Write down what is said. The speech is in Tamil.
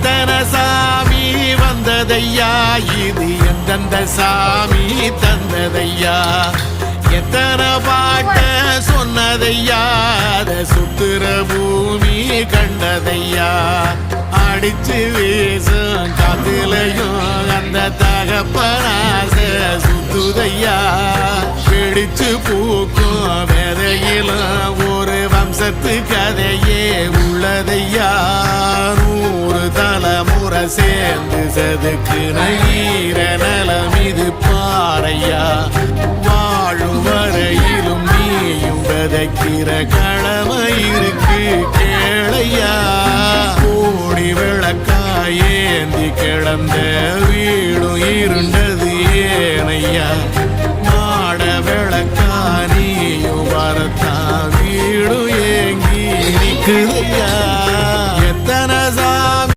எத்தனை சாமி வந்ததையா, இது எந்தெந்த சாமி தந்ததையா, எத்தனை பாட்ட சொன்னதையா, அத சுத்துற பூமி கண்டதையா, அடிச்சு வீசும் காத்துலையும் அந்த தகப்பனாச சுத்துதையா, பிடிச்சு பூக்கும் வேதையிலும் ஒரு வம்சத்து கதையே உள்ளதையா, 100 தலைமுறை சேர்ந்து செதுக்கு நகீர நலம் இது பாறையா, வாழும் வரையிலும் நீயும் விதைக்கிற கடமை இருக்கு கேளையா, கோடி விளக்காயேந்தி கிடந்த வீடும் இருண்டது ஏனையா, மாட விளக்கா நீயும் வரத்தா வீடும் ஏங்கி நிற்குது